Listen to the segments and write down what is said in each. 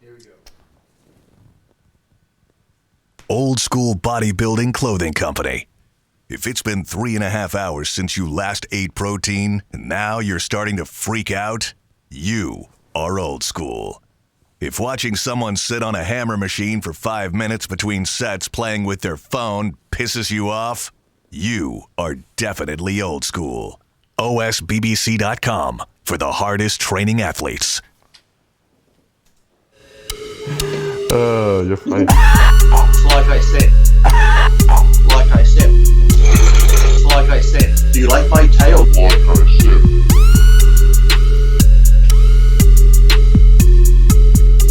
Here we go. Old School Bodybuilding Clothing Company. If it's been 3.5 hours since you last ate protein and now you're starting to freak out, you are old school. If watching someone sit on a hammer machine for 5 minutes between sets playing with their phone pisses you off, you are definitely old school. OSBBC.com for the hardest training athletes. You're funny. Like I said, do you like my tail? Like I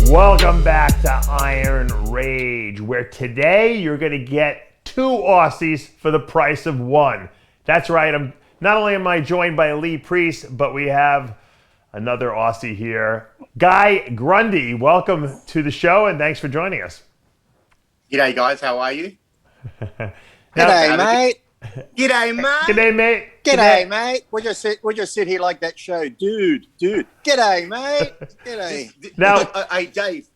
said. Welcome back to Iron Rage, where today you're going to get 2 Aussies for the price of 1. That's right. Not only am I joined by Lee Priest, but we have another Aussie here, Guy Grundy. Welcome to the show, and thanks for joining us. G'day, guys. How are you? G'day, mate. G'day, mate. G'day, mate. G'day, mate. We'll just sit here like that show, dude. G'day, mate. G'day. Now, hey, Dave.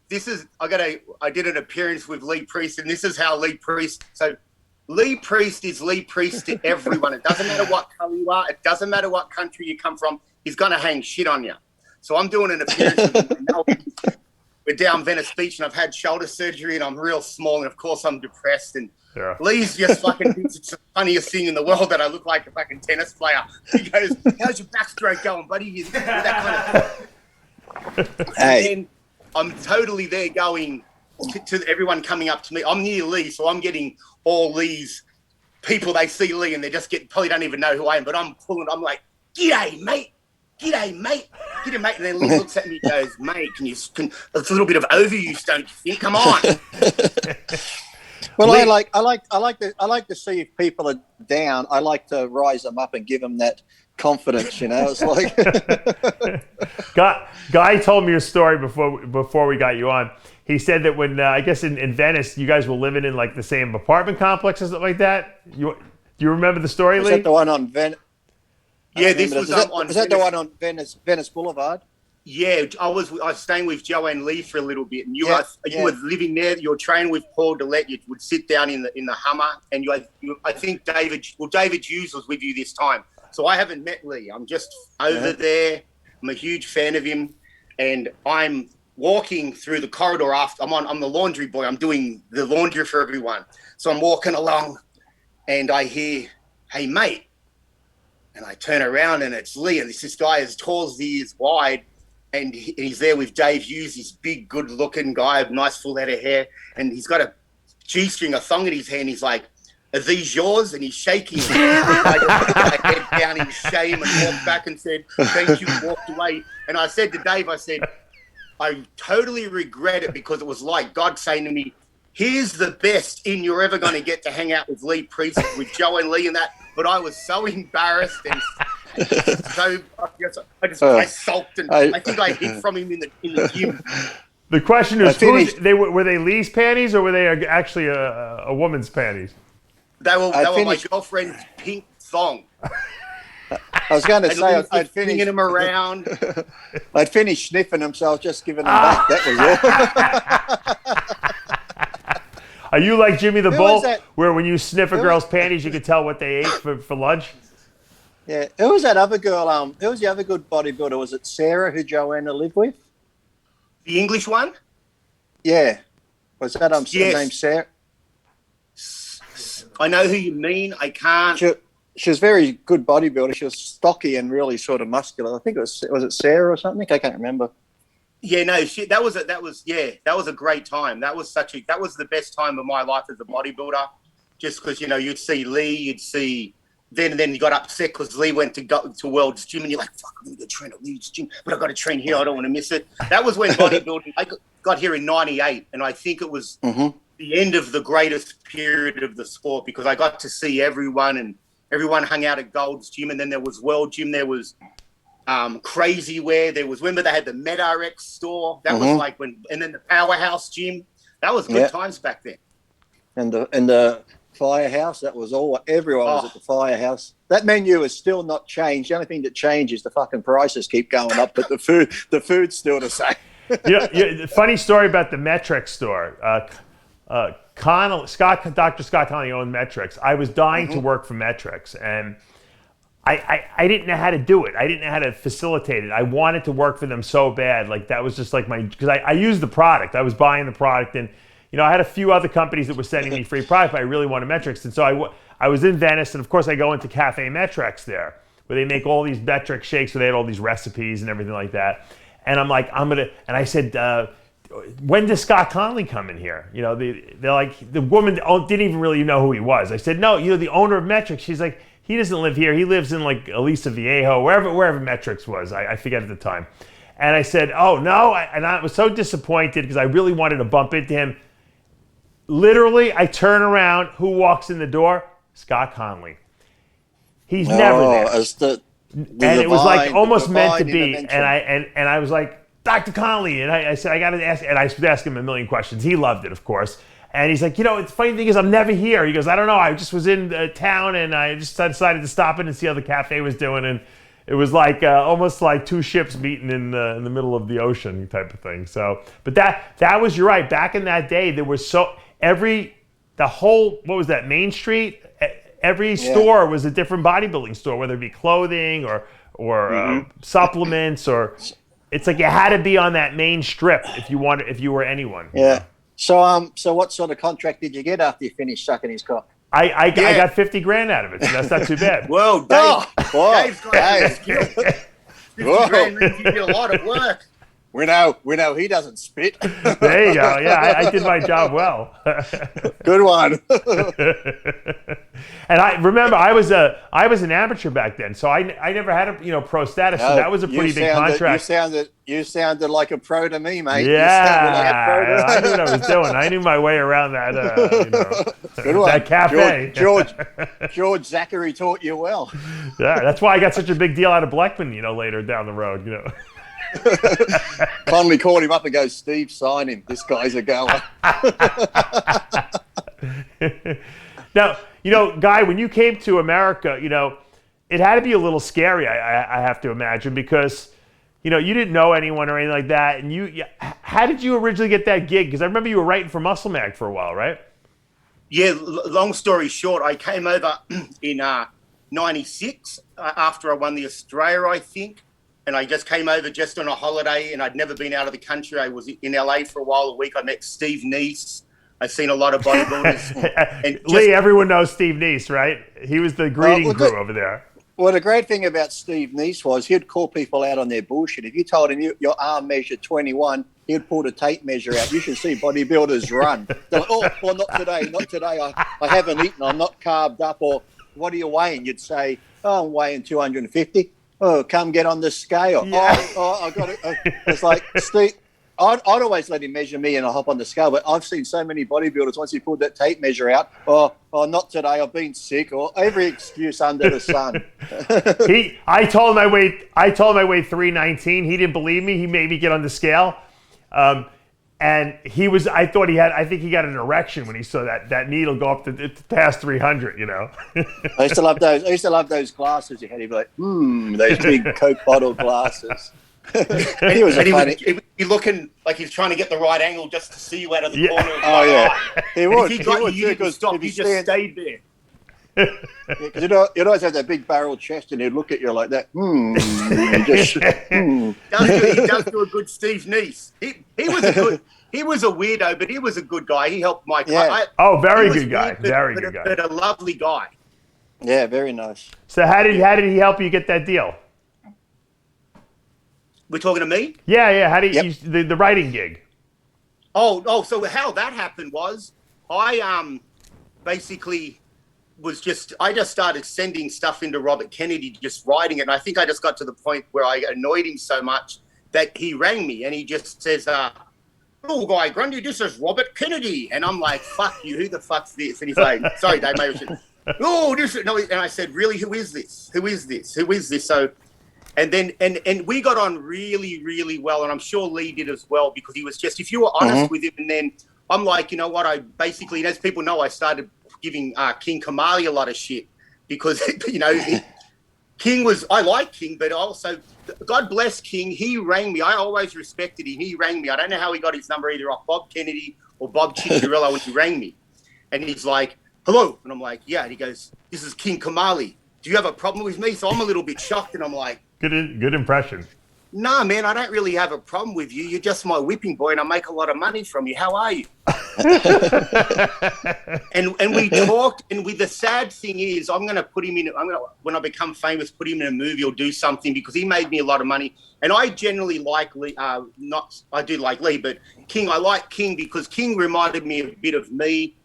I did an appearance with Lee Priest, and this is how Lee Priest. So, Lee Priest is Lee Priest to everyone. It doesn't matter what color you are. It doesn't matter what country you come from. He's gonna hang shit on you. So I'm doing an appearance with him. We're down Venice Beach, and I've had shoulder surgery, and I'm real small, and of course I'm depressed. And yeah. Lee's just fucking thinks it's the funniest thing in the world that I look like a fucking tennis player. He goes, "How's your backstroke going, buddy?" That kind of thing. Hey. And I'm totally there going to everyone coming up to me. I'm near Lee, so I'm getting all Lee's people. They see Lee, and they just probably don't even know who I am, but I'm like, "G'day, mate. G'day, mate. G'day, mate." And then Lee looks at me and goes, "Mate, it's a little bit of overuse, don't you think? Come on." Well, Lee, I like to see if people are down. I like to rise them up and give them that confidence. You know, it's like. Guy told me a story before we got you on. He said that when I guess in Venice, you guys were living in like the same apartment complex or something like that. Do you remember the story, Lee? Is that the one on Venice? Yeah, this was on. Is that the one on Venice Boulevard? Yeah, I was staying with Joanne Lee for a little bit, and you Yeah. were living there. You were training with Paul Dillette. You would sit down in the Hummer, and I think David Hughes was with you this time. So I haven't met Lee. I'm just over there. I'm a huge fan of him, and I'm walking through the corridor after. I'm the laundry boy. I'm doing the laundry for everyone. So I'm walking along, and I hear, "Hey, mate." And I turn around, and it's Lee, and this guy as tall as he is wide, and he's there with Dave Hughes, this big, good-looking guy, nice full head of hair, and he's got a G-string, a thong in his hand. He's like, "Are these yours?" And he's shaking. I just put my head down in shame and walked back and said, "Thank you," and walked away. And I said to Dave, I totally regret it, because it was like God saying to me, "Here's the best in you're ever going to get to hang out with Lee Priest, with Joe and Lee and that." But I was so embarrassed and so I sulked, and I think I hid from him in the gym. The question is, were they Lee's panties or were they actually a woman's panties? They were my girlfriend's pink thong. I was going to say I'd finished them around. I'd finished sniffing them, so I was just giving them back. That was all. Are you like Jimmy the Bull, where when you sniff a Who girl's was- panties, you can tell what they ate for lunch? Yeah, who was that other girl? Who was the other good bodybuilder? Was it Sarah, who Joanna lived with? The English one? Yeah. Was that Yes. name Sarah? I know who you mean. I can't. She was very good bodybuilder. She was stocky and really sort of muscular. I think was it Sarah or something? I can't remember. Yeah, no, shit. That was a great time. That was the best time of my life as a bodybuilder. Just because you'd see Lee, you'd see. Then you got upset because Lee went to World's Gym, and you're like, "Fuck, I'm going to train at Lee's Gym, but I've got to train here. I don't want to miss it." That was when bodybuilding. I got here in '98, and I think it was the end of the greatest period of the sport, because I got to see everyone, and everyone hung out at Gold's Gym, and then there was World Gym. There was Crazy Wear. There was, remember they had the MedRx store. That was like and then the Powerhouse Gym. That was good times back then. And the Firehouse, that was all. Everyone was at the Firehouse. That menu is still not changed. The only thing that changed is the fucking prices keep going up, but the food's still the same. Funny story about the Metrics store. Dr. Scott Connolly owned Metrics. I was dying to work for Metrics, and I didn't know how to do it. I didn't know how to facilitate it. I wanted to work for them so bad. Like that was just like because I used the product. I was buying the product, and I had a few other companies that were sending me free product, but I really wanted Metrics. And so I was in Venice, and of course I go into Cafe Metrics there, where they make all these Metric shakes, where they had all these recipes and everything like that. And I'm like, and I said, when does Scott Connolly come in here? They're like, the woman didn't even really know who he was. I said, no, the owner of Metrics. She's like, he doesn't live here. He lives in like Aliso Viejo, wherever Metrics was. I forget at the time. And I said, oh no. And I was so disappointed because I really wanted to bump into him. Literally, I turn around. Who walks in the door? Scott Connolly. He's never there. And it was like almost meant to be. And I was like, Dr. Connolly. And I said, I got to ask. And I was asking him a million questions. He loved it, of course. And he's like, the funny thing is I'm never here. He goes, I don't know. I just was in town and I just decided to stop in and see how the cafe was doing. And it was like almost like two ships meeting in the middle of the ocean type of thing. So, but that was, you're right. Back in that day, there was what was that, Main Street? Every store was a different bodybuilding store, whether it be clothing or supplements, or it's like you had to be on that main strip if you were anyone. Yeah. So what sort of contract did you get after you finished sucking his cock? I got 50 grand out of it, so that's not too bad. Well, Dave's got 50 grand means you did a lot of work. We know he doesn't spit. There you go. Yeah, I did my job well. Good one. And I remember I was an amateur back then, so I never had a pro status. So that was a pretty big contract. You sounded like a pro to me, mate. Yeah, I knew what I was doing. I knew my way around that. Good one. That cafe. George Zachary taught you well. Yeah, that's why I got such a big deal out of Blackman. Later down the road. Connolly called him up and goes, Steve, sign him. This guy's a goer. Now, Guy, when you came to America, it had to be a little scary, I have to imagine, because, you didn't know anyone or anything like that. And how did you originally get that gig? Because I remember you were writing for Muscle Mag for a while, right? Yeah, long story short, I came over in 96 after I won the Australia, I think. And I just came over just on a holiday, and I'd never been out of the country. I was in LA for a week. I met Steve Neese. I've seen a lot of bodybuilders. And Lee, everyone knows Steve Neese, right? He was the greeting crew over there. Well, the great thing about Steve Neese was he'd call people out on their bullshit. If you told him your arm measured 21, he'd pull the tape measure out. You should see bodybuilders run. They're like, oh, well, not today. I haven't eaten. I'm not carved up. Or what are you weighing? You'd say, oh, I'm weighing 250. Oh, come get on the scale. Yeah. I got it. It's like, Steve, I'd always let him measure me and I hop on the scale, but I've seen so many bodybuilders, once he pulled that tape measure out, oh, not today, I've been sick, or every excuse under the sun. I told him I weighed 319. He didn't believe me. He made me get on the scale. And I think he got an erection when he saw that needle go up to past 300, I used to love those glasses you had. He'd be like, those big Coke bottle glasses. He was looking like he's trying to get the right angle just to see you out of the corner of his eye. He would. He just stayed there. Because you'd always have that big barrel chest, and he'd look at you like that. He does do a good Steve Neese. He was a weirdo, but he was a good guy. He helped my yeah. Very good guy. Very good guy. But a lovely guy. Yeah, very nice. So how did he help you get that deal? We're talking to me? Yeah. How did you the writing gig? Oh, so how that happened was I basically I just started sending stuff into Robert Kennedy, just writing it. And I think I just got to the point where I annoyed him so much that he rang me and he just says, oh, Guy Grundy, this is Robert Kennedy. And I'm like, fuck you, who the fuck's this? And he's like, sorry, Dave, maybe I should. Oh, no. And I said, really, who is this? Who is this? So, and then, and we got on really, really well. And I'm sure Lee did as well, because he was just, if you were honest with him, and then I'm like, you know what, I basically, and as people know, I started giving King Kamali a lot of shit because, King was, I like King, but also, God bless King. He rang me. I always respected him. He rang me. I don't know how he got his number, either off Bob Kennedy or Bob Cicciarello when he rang me. And he's like, hello. And I'm like, yeah. And he goes, this is King Kamali. Do you have a problem with me? So I'm a little bit shocked. And I'm like, Good impression. nah, man, I don't really have a problem with you. You're just my whipping boy and I make a lot of money from you. How are you? and we talked, and the sad thing is, when I become famous, put him in a movie or do something, because he made me a lot of money. And I generally like Lee, I do like Lee, but King, I like King because King reminded me a bit of me,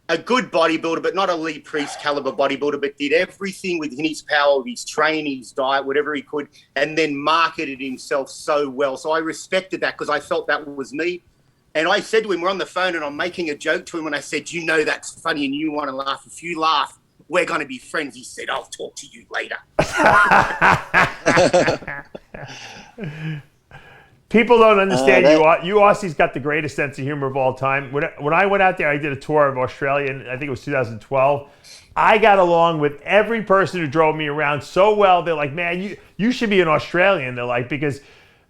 a good bodybuilder, but not a Lee Priest caliber bodybuilder, but did everything within his power, his training, his diet, whatever he could, and then marketed himself so well. So I respected that because I felt that was me. And I said to him, we're on the phone and I'm making a joke to him, and I said, you know that's funny and you want to laugh. If you laugh, we're going to be friends. He said, I'll talk to you later. People don't understand you Aussies got the greatest sense of humor of all time. When I went out there, I did a tour of Australia, and I think it was 2012. I got along with every person who drove me around so well. They're like, man, you should be an Australian. They're like, because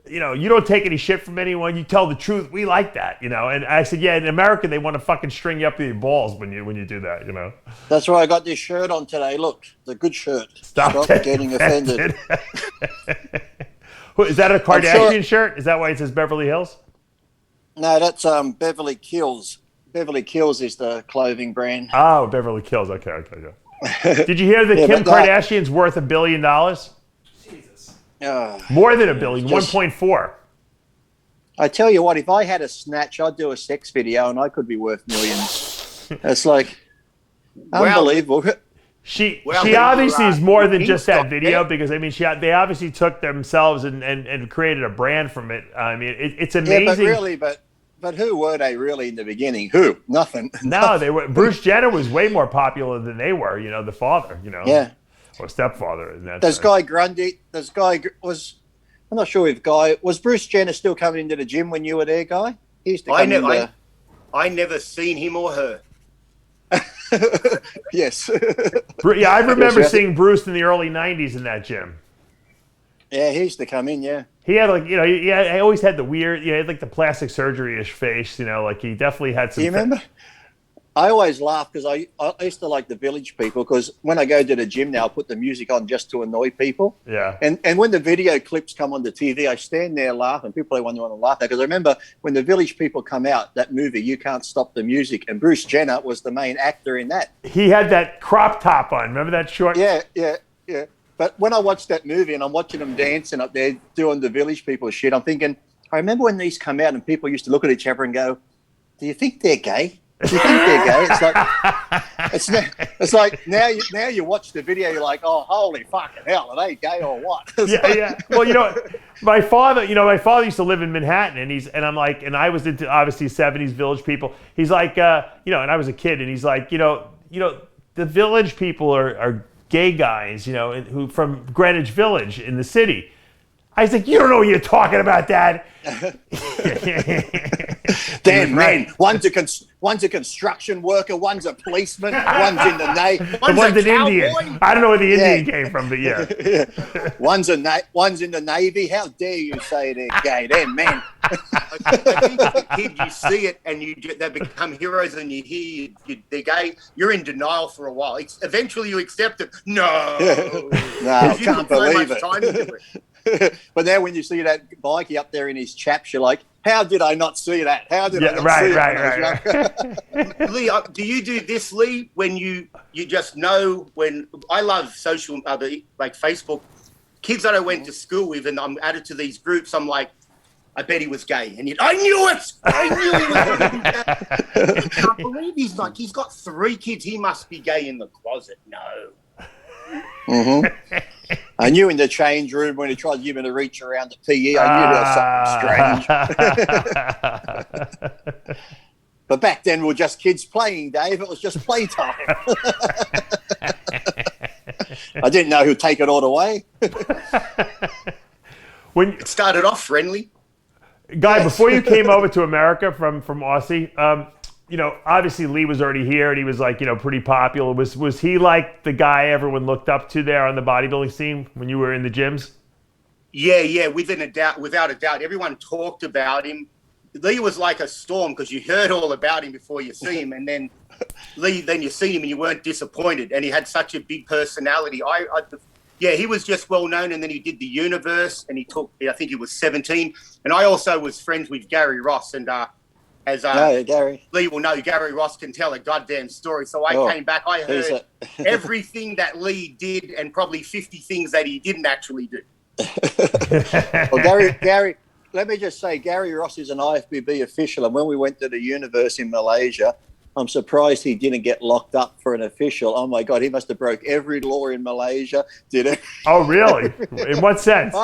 you don't take any shit from anyone. You tell the truth. We like that, And I said, yeah, in America, they want to fucking string you up with your balls when you do that, That's why I got this shirt on today. Look, it's a good shirt. Stop getting offended. Is that a Kardashian shirt? Is that why it says Beverly Hills? No, that's Beverly Kills. Beverly Kills is the clothing brand. Oh, Beverly Kills. Okay. Did you hear that Kim Kardashian's worth $1 billion? Jesus. More than $1 billion, 1.4. I tell you what, if I had a snatch, I'd do a sex video and I could be worth millions. It's like unbelievable. She obviously is more than just that video, because they obviously took themselves and created a brand from it. I mean, it's amazing. Yeah, but who were they really in the beginning? Who? Nothing. No, they were. Bruce Jenner was way more popular than they were. The father. Yeah. Or stepfather. In that There's sense. Guy Grundy. I'm not sure if Guy was Bruce Jenner still coming into the gym when you were there, Guy. He used to come I never seen him or her. Yes. Yeah, I remember seeing Bruce in the early '90s in that gym. Yeah, he used to come in. Yeah. He had he always had the weird, he had like the plastic surgery-ish face. Like he definitely had some. Do you remember? I always laugh because I used to like the Village People, because when I go to the gym now, I put the music on just to annoy people. Yeah. And when the video clips come on the TV, I stand there laughing. People don't want to laugh at, because I remember when the Village People come out, that movie, You Can't Stop the Music, and Bruce Jenner was the main actor in that. He had that crop top on. Remember that short? Yeah. But when I watched that movie and I'm watching them dancing up there doing the Village People shit, I'm thinking, I remember when these come out and people used to look at each other and go, do you think they're gay? Do you think they're gay? It's like now you watch the video, you're like, oh, holy fucking hell, are they gay or what? Yeah. Well, my father used to live in Manhattan, and I was into obviously 70s Village People. He's like, and I was a kid, and he's like, the Village People are gay guys, who from Greenwich Village in the city. I was like, you don't know what you're talking about, Dad. Damn, man. One's a construction worker, one's a policeman, one's in the Navy. One's an Indian. I don't know where the Indian came from, but yeah. One's in the Navy. How dare you say they're gay? They're men. I think as a kid, you see it and they become heroes, and you hear they're gay. You're in denial for a while. Eventually, you accept it. No, I can't believe it. Time to do it. But now when you see that Mikey up there in his chaps, you're like, how did I not see that? How did I not see it? Lee, do you do this, Lee, when you just know when I love social, like Facebook, kids that I went to school with, and I'm added to these groups, I'm like, I bet he was gay. And I knew it. I knew he was gay. I can't believe he's got 3 kids. He must be gay in the closet. No. Mm-hmm. I knew in the change room when he tried to give me to reach around the PE, I knew there was something strange. But back then we were just kids playing, Dave. It was just playtime. I didn't know who'd take it all away. When it started off friendly. Guy, before you came over to America from Aussie, obviously Lee was already here and he was like, pretty popular. Was he like the guy everyone looked up to there on the bodybuilding scene when you were in the gyms? Yeah, without a doubt. Everyone talked about him. Lee was like a storm because you heard all about him before you see him, and then you see him and you weren't disappointed. And he had such a big personality. He was just well known. And then he did the Universe, and I think he was 17. And I also was friends with Gary Ross, and Gary. Lee will know, Gary Ross can tell a goddamn story. So I came back, I heard everything that Lee did, and probably 50 things that he didn't actually do. Well, Gary, let me just say, Gary Ross is an IFBB official, and when we went to the Universe in Malaysia, I'm surprised he didn't get locked up for an official. Oh my God, he must have broke every law in Malaysia, did it? Oh, really? In what sense?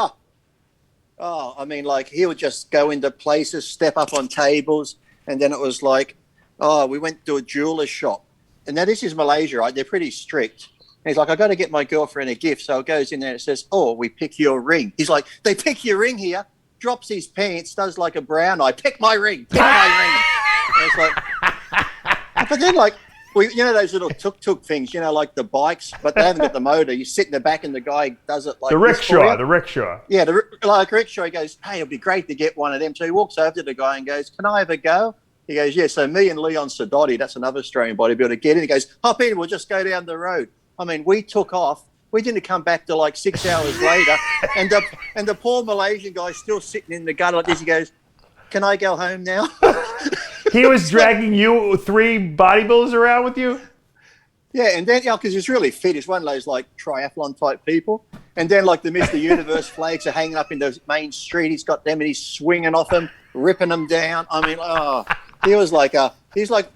I mean, like, he would just go into places, step up on tables, and then it was like, we went to a jeweler's shop. And now this is Malaysia, right? They're pretty strict. And he's like, I got to get my girlfriend a gift. So it goes in there and it says, we pick your ring. He's like, they pick your ring here. Drops his pants, does like a brown eye. Pick my ring. Pick my ring. And it's like, but then like, those little tuk-tuk things, like the bikes, but they haven't got the motor. You sit in the back and the guy does it like the rickshaw. Yeah, like rickshaw. He goes, hey, it'd be great to get one of them. So he walks over to the guy and goes, can I have a go? He goes, yeah. So me and Leon Sidoti, that's another Australian bodybuilder, get in. He goes, hop in, we'll just go down the road. I mean, we took off. We didn't come back to like 6 hours later. And the poor Malaysian guy's still sitting in the gutter like this. He goes, can I go home now? He was dragging you 3 bodybuilders around with you? Yeah, and then, because he's really fit. He's one of those like triathlon type people. And then like the Mr. Universe flags are hanging up in the main street. He's got them and he's swinging off them, ripping them down. I mean, he was like, he's like,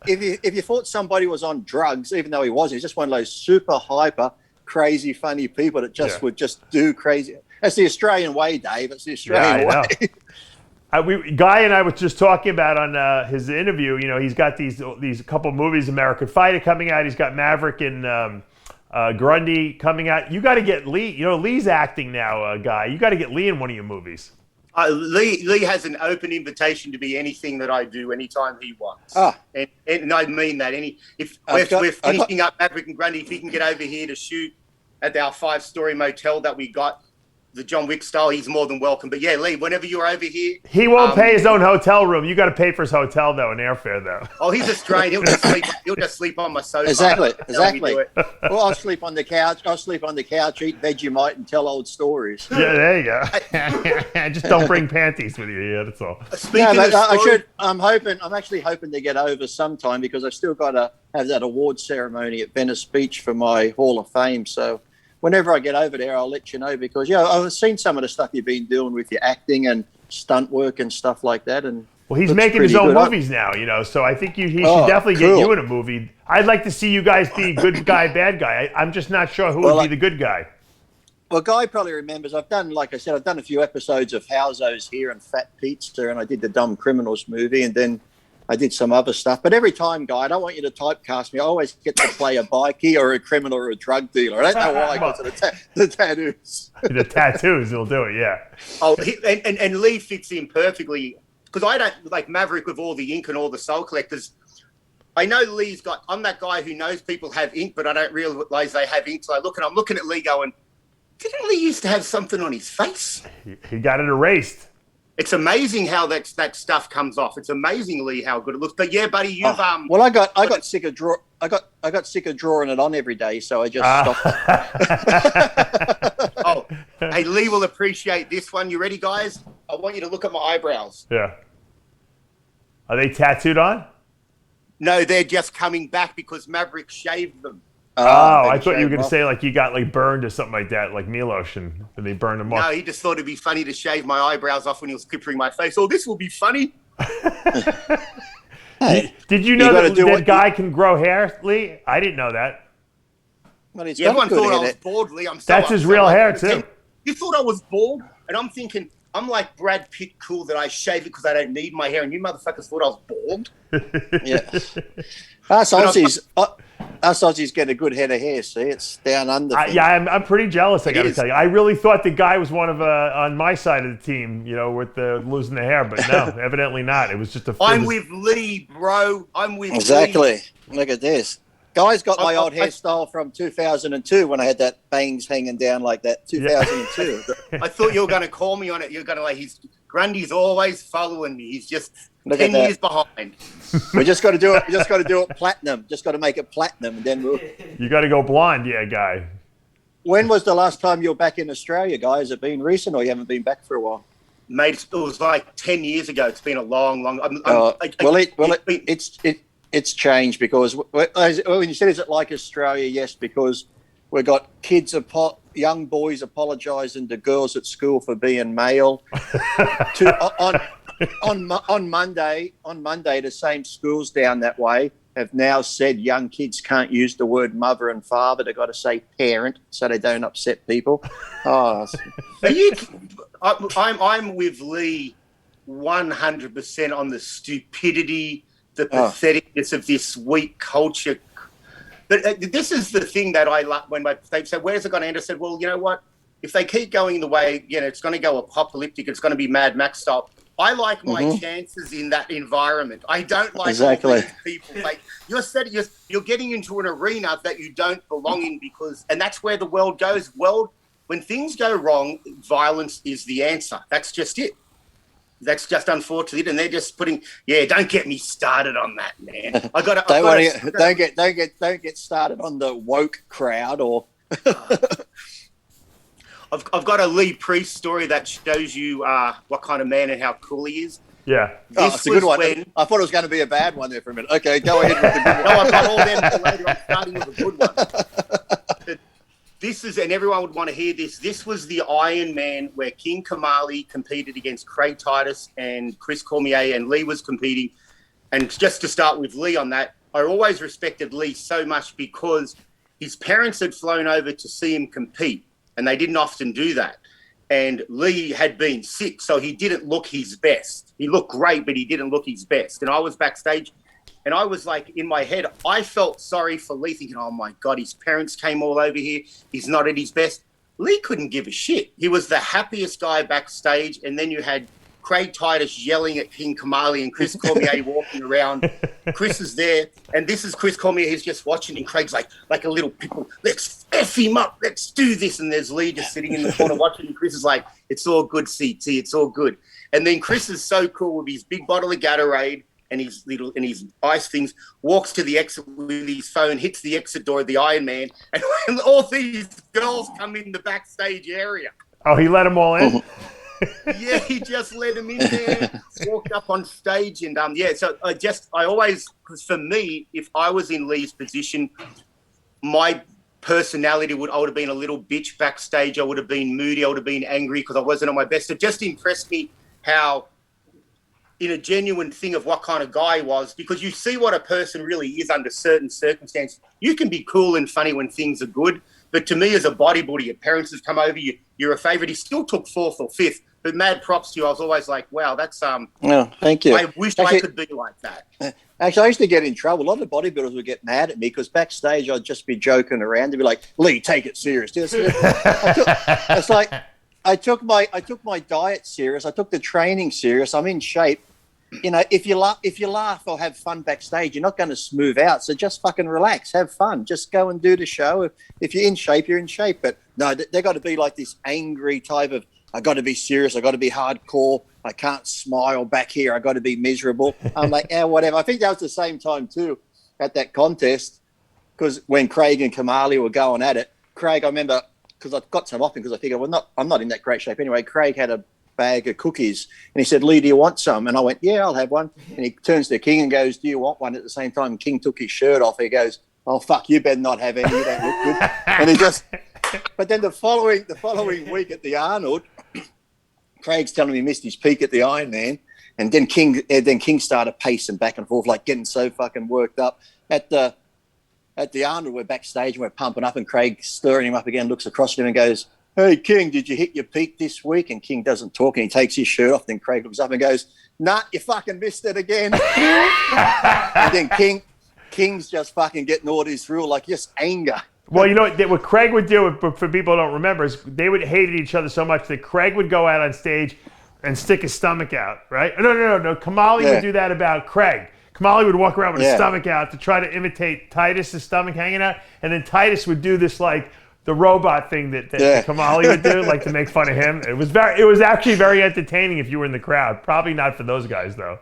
if you thought somebody was on drugs, even though he wasn't, he's just one of those super hyper, crazy, funny people that just would just do crazy. That's the Australian way, Dave. It's the Australian way. Guy and I was just talking about on his interview. He's got these couple movies, American Fighter coming out. He's got Maverick and Grundy coming out. You got to get Lee. Lee's acting now, Guy. You got to get Lee in one of your movies. Lee has an open invitation to be anything that I do anytime he wants. And I mean that. If we're finishing up Maverick and Grundy, if he can get over here to shoot at our 5-story motel that we got, the John Wick style, he's more than welcome. But yeah, Lee, whenever you're over here, he won't pay his own hotel room. You got to pay for his hotel though, and airfare though. Oh, he's Australian. He'll just sleep on my sofa. Exactly. Well, I'll sleep on the couch. Eat Vegemite, and tell old stories. Yeah, there you go. Just don't bring panties with you. Yeah, that's all. I'm actually hoping to get over sometime because I've still got to have that award ceremony at Venice Beach for my Hall of Fame. So whenever I get over there, I'll let you know because, I've seen some of the stuff you've been doing with your acting and stunt work and stuff like that. And well, he's making his own movies now, so I think he should definitely get you in a movie. I'd like to see you guys be good guy, bad guy. I'm just not sure who would be the good guy. Well, Guy probably remembers, I've done a few episodes of Howzo's here and Fat Pizza, and I did the Dumb Criminals movie, and then I did some other stuff. But every time, Guy, I don't want you to typecast me. I always get to play a bikie or a criminal or a drug dealer. I don't know why, because of the tattoos. The tattoos will do it, yeah. Oh, and Lee fits in perfectly, because I don't, like Maverick with all the ink and all the soul collectors, I know I'm that guy who knows people have ink, but I don't realize they have ink. So I'm looking at Lee going, didn't Lee used to have something on his face? He got it erased. It's amazing how that stuff comes off. It's amazingly how good it looks. But yeah, buddy, you've Well, I got sick of drawing it on every day, so I just stopped. Hey, Lee will appreciate this one. You ready, guys? I want you to look at my eyebrows. Yeah. Are they tattooed on? No, they're just coming back because Maverick shaved them. I thought you were going to say like you got like burned or something like that, like Milos, and they burned them off. No, he just thought it'd be funny to shave my eyebrows off when he was clipping my face. Oh, this will be funny. Hey, did you know that guy can grow hair, Lee? I didn't know that. Well, everyone thought I was bald, Lee. That's his real hair too. You thought I was bald, and I'm thinking I'm like Brad Pitt cool that I shave it because I don't need my hair, and you motherfuckers thought I was bald. Yeah. So us Aussies get a good head of hair. See, it's down under. Yeah, I'm pretty jealous. I got to tell you, I really thought the guy was one of on my side of the team. with the losing the hair, but no, evidently not. It was just a. I'm with Lee, bro. I'm with exactly. Lee. Look at this. Guy's got my old hairstyle from 2002 when I had that bangs hanging down like that. 2002. I thought you were going to call me on it. You're going to Grundy's always following me. He's just Look 10 years behind. We just got to do it. We just got to do it platinum. Just got to make it platinum, and then we'll. You got to go blonde, yeah, Guy. When was the last time you were back in Australia, guys? Has it been recent, or you haven't been back for a while? Mate, it was like 10 years ago. It's been a long. It's changed because when you said, is it like Australia? Yes, because we've got kids, young boys apologising to girls at school for being male. On Monday, the same schools down that way have now said young kids can't use the word mother and father. They've got to say parent so they don't upset people. Oh, I'm with Lee 100% on the stupidity, the patheticness of this weak culture. But this is the thing that I like when they said, where's it going to end? I said, well, you know what? If they keep going the way, it's going to go apocalyptic. It's going to be Mad Max style. I like my chances in that environment. I don't like all these people. Like you're getting into an arena that you don't belong in and that's where the world goes. When things go wrong, violence is the answer. That's just it. That's just unfortunate, and they're just putting. Yeah, don't get me started on that, man. Don't get started on the woke crowd or. I've got a Lee Priest story that shows you what kind of man and how cool he is. Yeah. It's a good one. I thought it was going to be a bad one there for a minute. Okay, go ahead with the good one. No, I've got all them for later. I'm starting with a good one. This is, and everyone would want to hear this. This was the Iron Man where King Kamali competed against Craig Titus and Chris Cormier, and Lee was competing. And just to start with Lee on that, I always respected Lee so much because his parents had flown over to see him compete, and they didn't often do that. And Lee had been sick, so he didn't look his best. He looked great, but he didn't look his best. And I was backstage, and I was like, in my head, I felt sorry for Lee, thinking, oh my God, his parents came all over here. He's not at his best. Lee couldn't give a shit. He was the happiest guy backstage. And then you had Craig Titus yelling at King Kamali and Chris Cormier walking around. Chris is there. And this is Chris Cormier. He's just watching. And Craig's like a little pitbull. Let's F him up. Let's do this. And there's Lee just sitting in the corner watching. And Chris is like, it's all good, CT. It's all good. And then Chris is so cool with his big bottle of Gatorade and his ice things, walks to the exit with his phone, hits the exit door of the Iron Man, and all these girls come in the backstage area. Oh, he let them all in? Yeah, he just let them in there, walked up on stage, and so I always, because for me, if I was in Lee's position, my personality I would have been a little bitch backstage. I would have been moody. I would have been angry because I wasn't at my best. It just impressed me how, in a genuine thing of what kind of guy he was, because you see what a person really is under certain circumstances. You can be cool and funny when things are good, but to me as a bodybuilder, your parents have come over, you're a favourite. He still took 4th or 5th, but mad props to you. I was always like, wow, that's Oh, thank you. I wish I could be like that. Actually, I used to get in trouble. A lot of bodybuilders would get mad at me because backstage I'd just be joking around. They'd be like, Lee, take it serious. It's like I took my diet serious. I took the training serious. I'm in shape. If you laugh or have fun backstage, you're not going to smooth out. So just fucking relax, have fun. Just go and do the show. If you're in shape, you're in shape. But no, they got to be like this angry type of, I got to be serious. I got to be hardcore. I can't smile back here. I got to be miserable. I'm like, yeah, whatever. I think that was the same time too at that contest, because when Craig and Kamali were going at it, Craig, I remember, because I got some off him because I figured, I'm not in that great shape anyway. Craig had a bag of cookies and he said, Lee, do you want some? And I went, yeah, I'll have one. And he turns to King and goes, do you want one? At the same time, King took his shirt off. He goes, oh, fuck, you better not have any. You don't look good. And he just, but then the following week at the Arnold, Craig's telling me he missed his peak at the Ironman. And then King started pacing back and forth, like getting so fucking worked up. At the Arnold, we're backstage and we're pumping up, and Craig, stirring him up again, looks across at him and goes, hey, King, did you hit your peak this week? And King doesn't talk, and he takes his shirt off. Then Craig looks up and goes, nah, you fucking missed it again. And then King's just fucking getting orders through like just anger. Well, you know what Craig would do, for people who don't remember, is they would hate each other so much that Craig would go out on stage and stick his stomach out, right? No. Kamali would do that about Craig. Kamali would walk around with his stomach out to try to imitate Titus's stomach hanging out, and then Titus would do this like the robot thing that Kamali would do, like to make fun of him. It was actually very entertaining if you were in the crowd. Probably not for those guys though.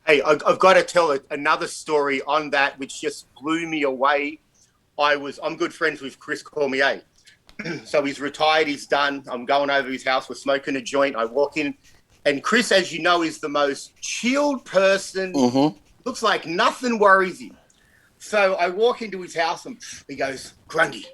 Hey, I've got to tell another story on that, which just blew me away. I'm good friends with Chris Cormier. So he's retired, he's done. I'm going over his house, we're smoking a joint. I walk in, and Chris, as you know, is the most chilled person. Looks like nothing worries him. So I walk into his house, and he goes, Grundy.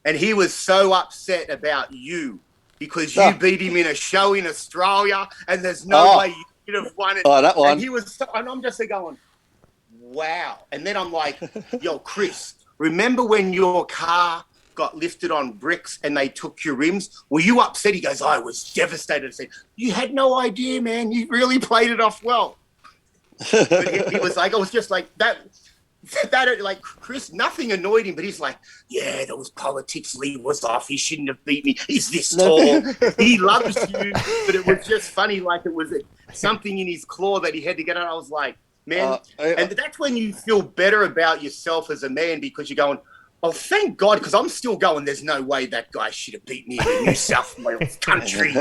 And he was so upset about you because you beat him in a show in Australia, and there's no way you could have won it. Oh, that one. And he was, and I'm just going, wow. And then I'm like, yo, Chris, remember when your car got lifted on bricks and they took your rims? Were you upset? He goes, I was devastated. I said, you had no idea, man. You really played it off well. But he was like, I was just like that, like Chris, nothing annoyed him, but he's like, yeah, there was politics. Lee was off. He shouldn't have beat me. He's this tall. He loves you. But it was just funny, like it was something in his claw that he had to get out. I was like, man, and that's when you feel better about yourself as a man, because you're going, oh, thank God, because I'm still going, there's no way that guy should have beat me in New South Wales country.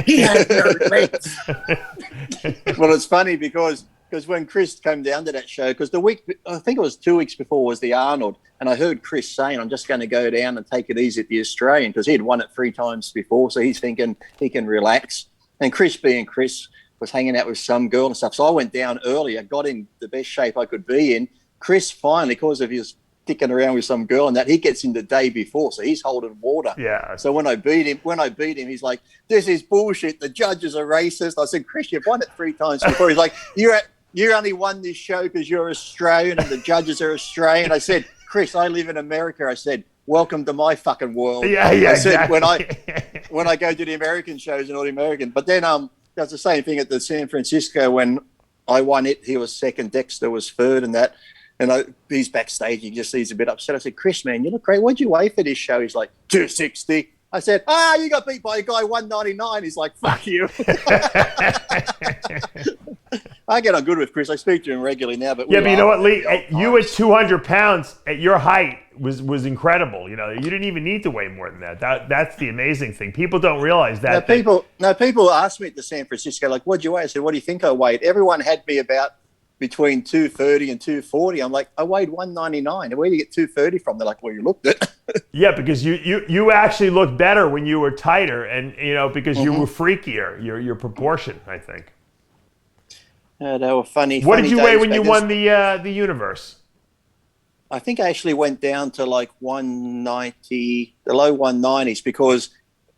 He had no legs. Well, it's funny because when Chris came down to that show, because the week, I think it was 2 weeks before, was the Arnold, and I heard Chris saying, I'm just going to go down and take it easy at the Australian, because he'd won it 3 times before, so he's thinking he can relax. And Chris, being Chris, was hanging out with some girl and stuff. So I went down early. I got in the best shape I could be in. Chris finally, because of his dicking around with some girl and that, he gets in the day before, so he's holding water. Yeah. So when I beat him, he's like, this is bullshit. The judges are racist. I said, Chris, you've won it 3 times before. He's like, you only won this show because you're Australian and the judges are Australian. I said, Chris, I live in America. I said, welcome to my fucking world. Yeah, I said, exactly. when I go to the American shows and all the American, but then that's the same thing at the San Francisco when I won it. He was second, Dexter was third, and that. And he's backstage. He just sees a bit upset. I said, Chris, man, you look great. What'd you weigh for this show? He's like, 260. I said, you got beat by a guy 199. He's like, fuck you. I get on good with Chris. I speak to him regularly now. But you know what, Lee? You at 200 pounds at your height was incredible. You know, you didn't even need to weigh more than that. That's the amazing thing. People don't realize that. People ask me at the San Francisco, like, what'd you weigh? I said, what do you think I weighed? Everyone had me about between 230 and 240. I'm like, I weighed 199. Where do you get 230 from? They're like, well, you looked it. Yeah, because you actually looked better when you were tighter, and because you were freakier. Your proportion, I think. They were funny. What did you weigh when you won the universe? I think I actually went down to like 190, the low 190s, because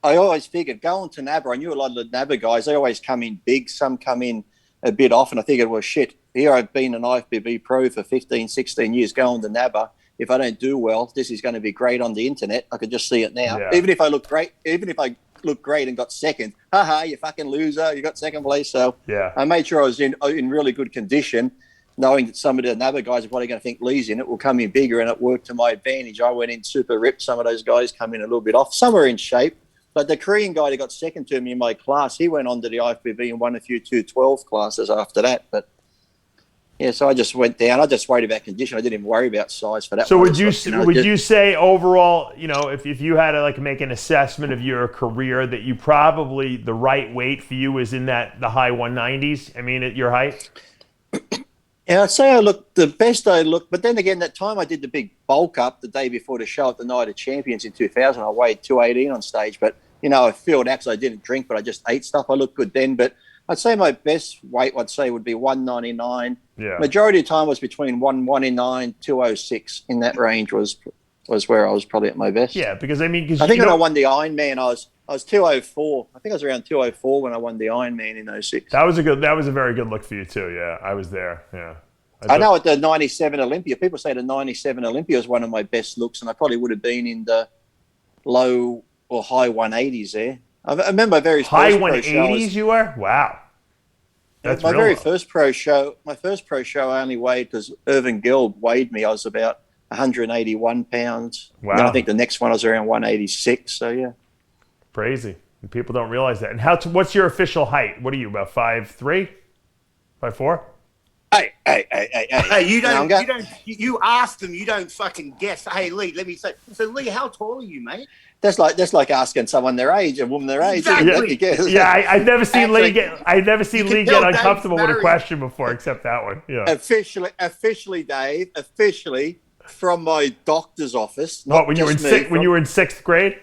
I always figured going to NABBA, I knew a lot of the NABBA guys, they always come in big, some come in a bit off, and I figured, well, shit, here I've been an IFBB pro for 15, 16 years going to NABBA. If I don't do well, this is going to be great on the internet. I could just see it now. Yeah. Even if I look great and got second, you fucking loser, you got second place. So yeah, I made sure I was in really good condition, knowing that some of the NABBA guys are probably going to think Lee's in it, will come in bigger, and it worked to my advantage. I went in super ripped. Some of those guys come in a little bit off. Some are in shape. But the Korean guy that got second to me in my class, he went on to the IFBB and won a few 212 classes after that. But yeah, so I just went down. I just worried about condition. I didn't even worry about size for that. So would you say overall, if you had to like make an assessment of your career, that you probably the right weight for you is in the high 190s? I mean, at your height. Yeah, I'd say I looked the best I looked, but then again, that time I did the big bulk up the day before the show at the Night of Champions in 2000. I weighed 218 on stage, but I filled out because I didn't drink, but I just ate stuff. I looked good then, but I'd say my best weight, would be 199. Yeah. Majority of the time was between 119, 206. In that range was where I was probably at my best. Yeah, because I think when I won the Ironman, I was 204. I think I was around 204 when I won the Ironman in 06. That was a very good look for you too. Yeah, I was there. Yeah. I know at the 97 Olympia, people say the 97 Olympia was one of my best looks, and I probably would have been in the low or high 180s there. I remember very high 180s you were? Wow. That's my real very low. first pro show. My first pro show, I only weighed because Irvin Geld weighed me. I was about 181 pounds. Wow. Then I think the next one I was around 186. So yeah. Crazy. And people don't realize that. And what's your official height? What are you, about 5'3"? 5'4"? Hey, You ask them, you don't fucking guess. Hey, Lee, let me say. So, Lee, how tall are you, mate? That's like asking someone their age, a woman their age. Exactly. Let me guess. I've never seen Actually, Lee get uncomfortable with a question before, except that one. Yeah. Officially, Dave. Officially, from my doctor's office. What, when you were in sixth grade?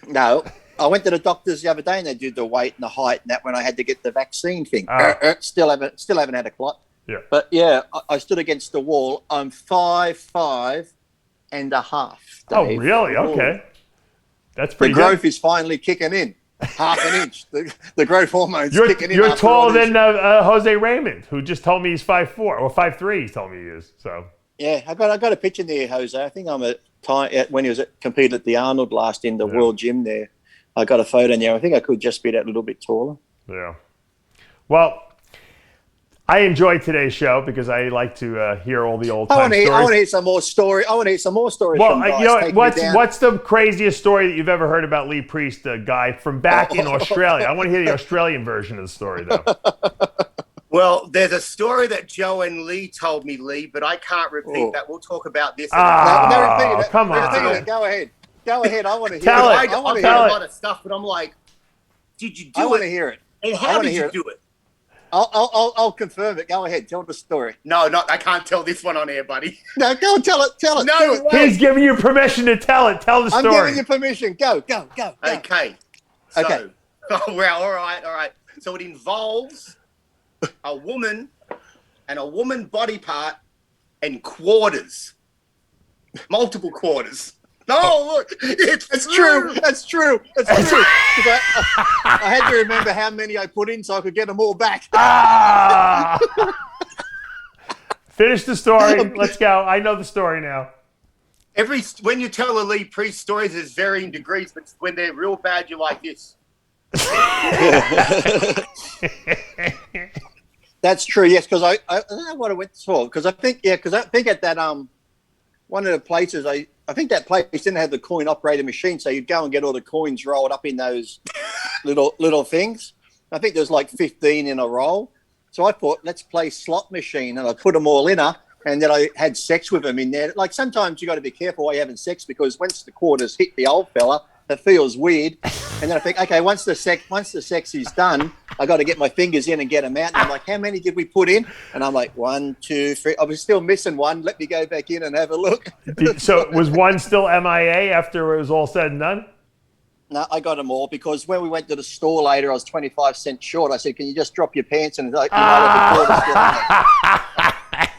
No, I went to the doctors the other day and they did the weight and the height and that when I had to get the vaccine thing. Still haven't had a clot. Yeah. But yeah, I stood against the wall. I'm 5'5" and a half. Oh, Dave. really? Okay. That's The pretty growth good. is finally kicking in. Half an inch. The growth hormone's kicking in. You're after all taller this. than Jose Raymond, who just told me he's 5'4", or 5'3", he's told me he is. So. Yeah, I got a picture there, Jose. I think I'm when he was competed at the Arnold last in the World Gym there. I got a photo there. I think I could just be that little bit taller. Yeah. Well, I enjoyed today's show because I like to hear all the old time stories. I want to hear some more story. I want to hear some more stories. Well, from guys you know, taking me down. what's the craziest story that you've ever heard about Lee Priest, the guy from back in Australia? I want to hear the Australian version of the story, though. Well, there's a story that Joe and Lee told me, Lee, but I can't repeat that. We'll talk about this. No, repeat it. Come on. Repeat it. Go ahead. I want to hear Tell it. it. I want to hear hear a it. lot of stuff, but I'm like, did you do I it? want to hear it. And I how wanna did hear you it. do it? I'll confirm it. Go ahead. Tell the story. No, I can't tell this one on air, buddy. No, go and tell it. Tell it. No Do it. way. He's giving you permission to tell it. Tell the I'm story. giving you permission. Go. Okay. So, Okay. Oh, well, all right. So it involves a woman and a woman body part and quarters, multiple quarters. No, look, It's true. That's true. 'Cause I had to remember how many I put in so I could get them all back. Finish the story. Let's go. I know the story now. When you tell a Lee Priest stories, there's varying degrees, but when they're real bad, you're like this. That's true. Yes, because I don't know what I went for. Because I think at that one of the places I think that place didn't have the coin operated machine, so you'd go and get all the coins rolled up in those little things. I think there's like 15 in a roll. So I thought, let's play slot machine, and I put them all in her, and then I had sex with them in there. Like sometimes you got to be careful while you're having sex because once the quarters hit the old fella, it feels weird. And then I think, okay, once the sex is done, I got to get my fingers in and get them out. And I'm like, how many did we put in? And I'm like, 1, 2, 3. I was still missing one. Let me go back in and have a look. So was one still MIA after it was all said and done? No, I got them all because when we went to the store later, I was 25 cents short. I said, can you just drop your pants? And like, the quarter's still in there.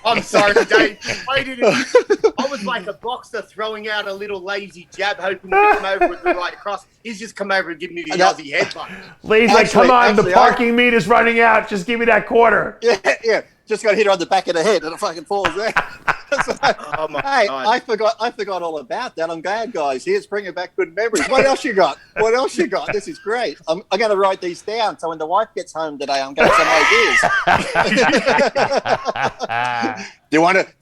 I'm sorry, Dave. I was like a boxer throwing out a little lazy jab, hoping to come over with the right cross. He's just come over and given me the Aussie headbutt. Lee's like, come on, the parking meter's running out. Just give me that quarter. Yeah. Just got hit her on the back of the head and it fucking falls there. Oh my Hey, God. I forgot all about that. I'm glad, guys. Here's bringing back good memories. What else you got? This is great. I'm going to write these down so when the wife gets home today, I'm going to have some ideas. Do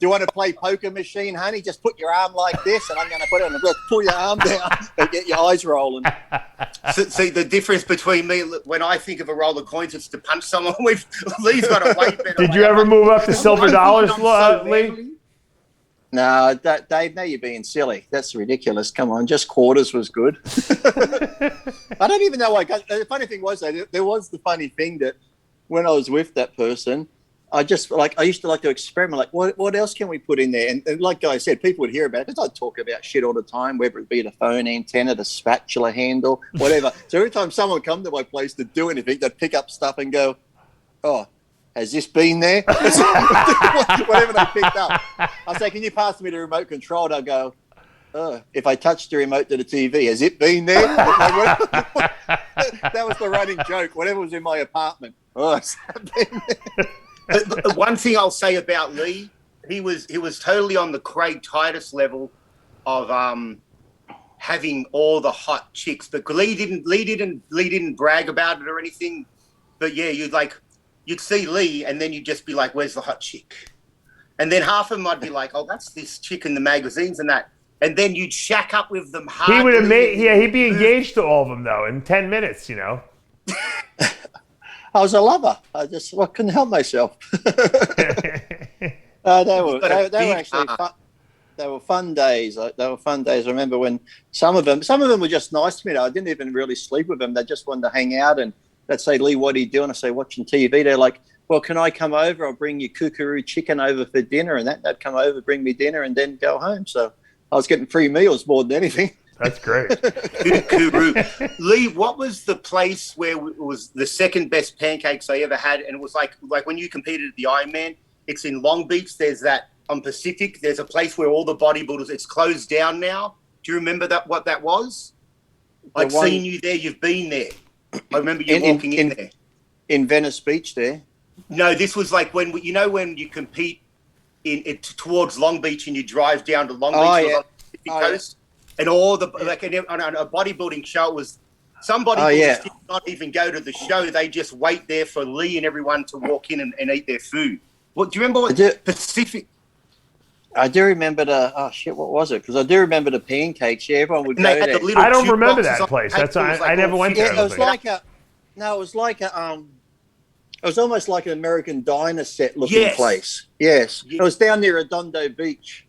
you want to play poker machine, honey? Just put your arm like this, and I'm going to put it on. Pull your arm down and get your eyes rolling. See, the difference between me, when I think of a roll of coins, it's to punch someone with. Lee's got a way better. Did you ever move up to silver dollars, Lee? Lee? No, Dave, now you're being silly. That's ridiculous. Come on, just quarters was good. I don't even know why. The funny thing was, there was the funny thing that when I was with that person, I used to like to experiment. Like, what else can we put in there? And like Guy said, people would hear about it because I'd talk about shit all the time, whether it be the phone antenna, the spatula handle, whatever. So every time someone would come to my place to do anything, they'd pick up stuff and go, "Oh, has this been there?" Whatever they picked up. I say, "Can you pass me the remote control?" They'll go, if I touch the remote to the TV, has it been there? That was the running joke. Whatever was in my apartment. Oh, has that been there? One thing I'll say about Lee, he was totally on the Craig Titus level of having all the hot chicks. But Lee didn't brag about it or anything. But yeah, you'd see Lee, and then you'd just be like, "Where's the hot chick?" And then half of them I'd be like, "Oh, that's this chick in the magazines and that." And then you'd shack up with them. He would have made, he'd be engaged to all of them though in 10 minutes, you know. I was a lover. Couldn't help myself. They were actually fun. They were fun days. They were fun days. I remember when some of them were just nice to me. I didn't even really sleep with them. They just wanted to hang out, and they'd say, "Lee, what are you doing?" I say, "Watching TV." They're like, "Well, can I come over? I'll bring you kookaroo chicken over for dinner," and they'd come over, bring me dinner, and then go home. So I was getting free meals more than anything. That's great. Kookaroo. Lee, what was the place where it was the second best pancakes I ever had? And it was like when you competed at the Ironman. It's in Long Beach. There's that on Pacific. There's a place where all the bodybuilders. It's closed down now. Do you remember what that was? I've seen you there. You've been there. I remember you walking in there. In Venice Beach there? No, this was like when you compete towards Long Beach and you drive down to Long Beach on the Pacific Coast, and all the on a bodybuilding show it was some bodybuilders did not even go to the show. They just wait there for Lee and everyone to walk in and eat their food. What do you remember? Pacific? I do remember what was it? Because I do remember the pancakes. Yeah, everyone would go there. I don't remember that place. That's I never went there. It was like it was almost like an American diner set looking place. Yes. It was down near Redondo Beach.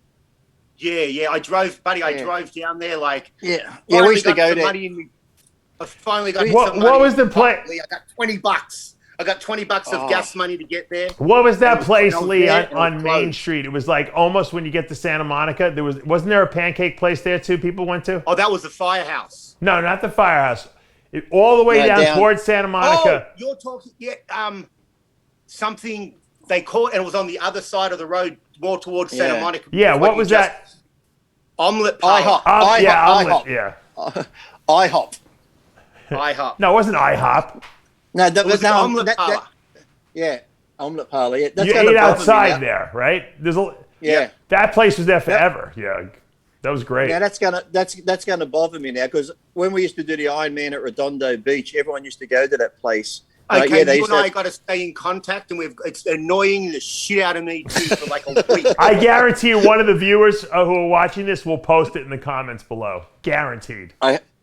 Yeah. I drove down there we used to go there. I finally got what was the place? I got $20. I got $20 of gas money to get there. What was that place, Lee, on Main Street? It was like almost when you get to Santa Monica. Wasn't there a pancake place there too? People went to. Oh, that was the Firehouse. No, not the Firehouse. All the way down towards Santa Monica. Oh, you're talking something they called, and it was on the other side of the road, more towards Santa Monica. Yeah, what was that? Omelet parlor. IHOP. Yeah. IHOP. IHOP. No, it wasn't IHOP. No, that was omelet parlor. Omelet parlor. Yeah, you ate outside there, right? That place was there forever. Yeah, that was great. Yeah, that's gonna bother me now because when we used to do the Ironman at Redondo Beach, everyone used to go to that place. Okay, you and I got to stay in contact, and it's annoying the shit out of me too for like a week. I guarantee you, one of the viewers who are watching this will post it in the comments below. Guaranteed.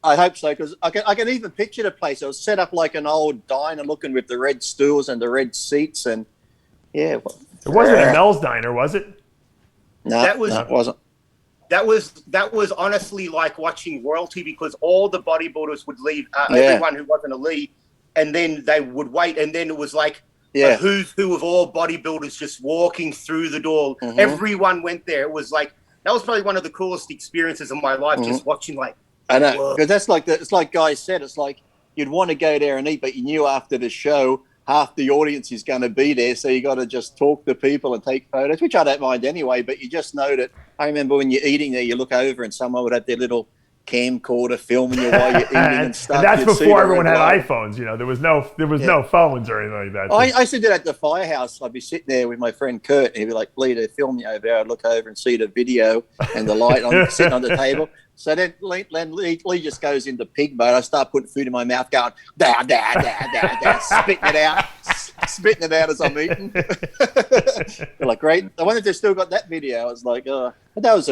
I hope so, because I can even picture the place. It was set up like an old diner looking with the red stools and the red seats. And, it wasn't a Mel's Diner, was it? No, it wasn't. That was honestly like watching royalty because all the bodybuilders would leave, everyone who wasn't elite, and then they would wait. And then it was like a who's who of all bodybuilders just walking through the door. Mm-hmm. Everyone went there. It was like, that was probably one of the coolest experiences of my life, just watching like, I know, because it's like Guy said, it's like you'd want to go there and eat, but you knew after the show half the audience is going to be there, so you got to just talk to people and take photos, which I don't mind anyway, but you just know that. I remember when you're eating there, you look over and someone would have their little camcorder filming you while you're eating and stuff. And that's before everyone had iPhones, there was no phones or anything like that. I used to do that at the Firehouse. I'd be sitting there with my friend Kurt, and he'd be like, "Lee, they're filming you over there." I'd look over and see the video and the light sitting on the table. So then Lee just goes into pig mode. I start putting food in my mouth, going, da, da, da, da, da, spitting it out as I'm eating. They're like, great. I wonder if they've still got that video. I was like, but that was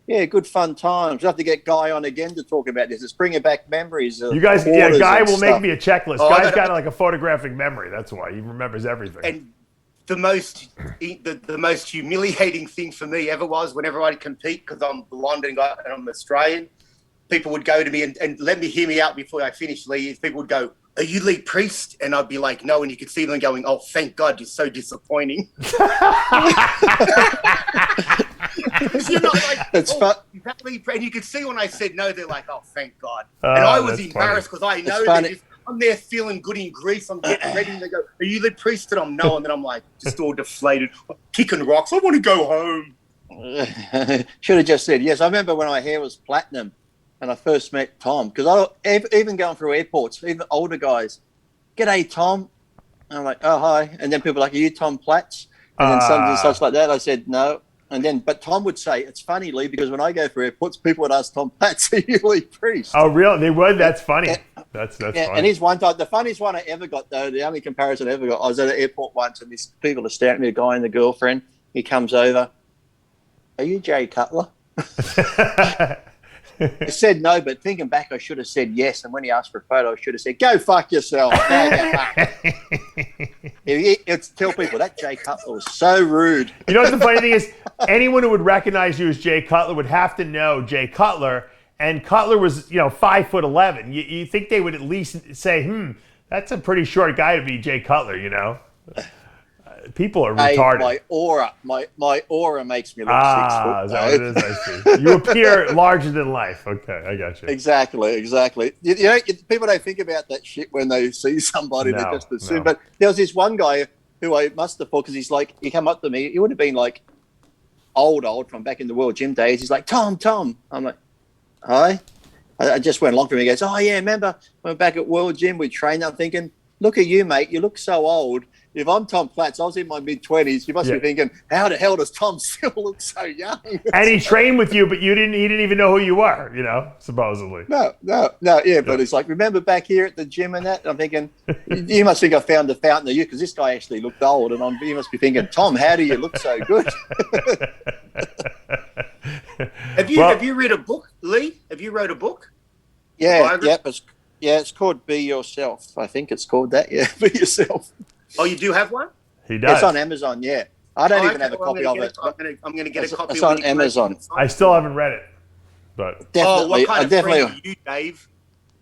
good fun times. We'll have to get Guy on again to talk about this. It's bringing back memories. You guys, Guy will make me a checklist. Guy's got like a photographic memory. That's why he remembers everything. And the most humiliating thing for me ever was whenever I'd compete, because I'm blonde and I'm Australian, people would go to me and let me hear me out before I finish, Lee. People would go, "Are you Lee Priest?" And I'd be like, "No." And you could see them going, "Oh, thank God, you're so disappointing." You're not like, it's fun. And you could see when I said no, they're like, "Oh, thank God." And I was embarrassed because I know I'm there feeling good in Greece. I'm getting ready, and they go, "Are you the priest?" And I'm no, and then I'm like, just all deflated, kicking rocks. I want to go home. Should have just said yes. I remember when my hair was platinum, and I first met Tom, because even going through airports, even older guys, "G'day, Tom." And I'm like, "Oh, hi." And then people are like, "Are you Tom Platts?" And then something such like that. I said, "No." but Tom would say, it's funny, Lee, because when I go for airports, people would ask Tom Platz, are you Lee Priest? Oh, really? They would? That's funny. That's Yeah, funny. and here's one time, the funniest one I ever got, though, the only comparison I ever got, I was at an airport once, and these people are staring at me, a guy and the girlfriend. He comes over, are you Jay Cutler? I said no, but thinking back, I should have said yes. And when he asked for a photo, I should have said, go fuck yourself. It's tell people that Jay Cutler was so rude. You know what the funny thing is? Anyone who would recognize you as Jay Cutler would have to know Jay Cutler. And Cutler was, 5'11". You think they would at least say, that's a pretty short guy to be Jay Cutler, People are retarded. My aura makes me look 6 foot. Is that what it is? I see. You appear larger than life. Okay, I got you. Exactly. People don't think about that shit when they see somebody. They just assume. No. But there was this one guy who I must have thought, because he's like, he come up to me. He would have been like old from back in the World Gym days. He's like, Tom. I'm like, hi. I just went along for him. He goes, oh yeah, remember when we were back at World Gym, we trained. I'm thinking, look at you, mate. You look so old. If I'm Tom Platz, I was in my mid-20s. You must be thinking, how the hell does Tom still look so young? And he trained with you, but he didn't even know who you were, supposedly. No, but it's like, remember back here at the gym and that? I'm thinking, you must think I found the fountain of youth, because this guy actually looked old, and you must be thinking, Tom, how do you look so good? Have you read a book, Lee? Have you wrote a book? Yeah, it's called Be Yourself. I think it's called that. Yeah, Be Yourself. Oh, you do have one? He does. It's on Amazon. Yeah, I don't even have a copy of it. I'm going to get a copy. It's on Amazon. I still haven't read it, but definitely, what kind of friend are you, Dave?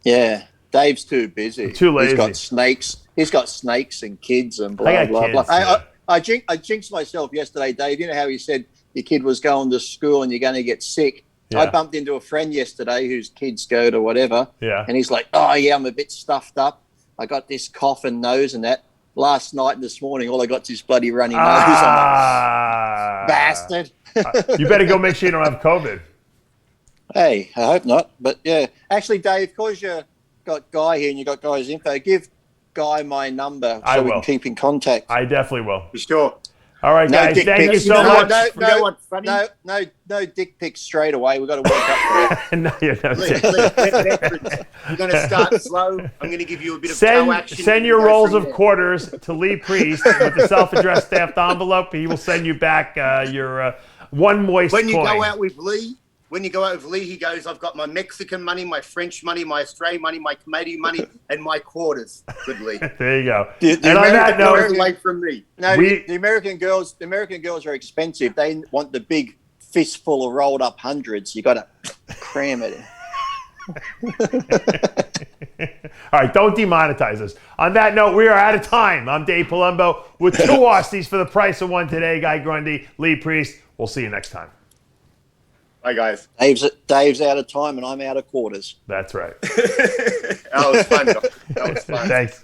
Yeah, Dave's too busy. Too lazy. He's got snakes. He's got snakes and kids and blah blah kids, blah. I jinxed myself yesterday, Dave. You know how he said your kid was going to school and you're going to get sick. Yeah. I bumped into a friend yesterday whose kids go to whatever. Yeah. And he's like, oh yeah, I'm a bit stuffed up. I got this cough and nose and that. Last night and this morning, all I got is this bloody runny nose. I'm like, bastard. You better go make sure you don't have COVID. Hey, I hope not. But yeah, actually, Dave, because you got Guy here and you got Guy's info, give Guy my number so we can keep in contact. I definitely will. For sure. All right, guys. Thank you so much. No dick pics straight away. We've got to work up for it. You're going to start slow. I'm going to give you a bit of toe action. Send your rolls of quarters to Lee Priest with the self-addressed stamped envelope. He will send you back your one moist coin. When you go out with Lee, he goes, I've got my Mexican money, my French money, my Australian money, my Canadian money, and my quarters. Good, Lee. There you go. And on that note, away from me. No, the American girls are expensive. They want the big fistful of rolled up hundreds. You got to cram it in. All right, don't demonetize us. On that note, we are out of time. I'm Dave Palumbo with 2 Aussies for the price of 1 today. Guy Grundy, Lee Priest. We'll see you next time. Bye, guys. Dave's out of time and I'm out of quarters. That's right. That was fun. That was fun. Thanks.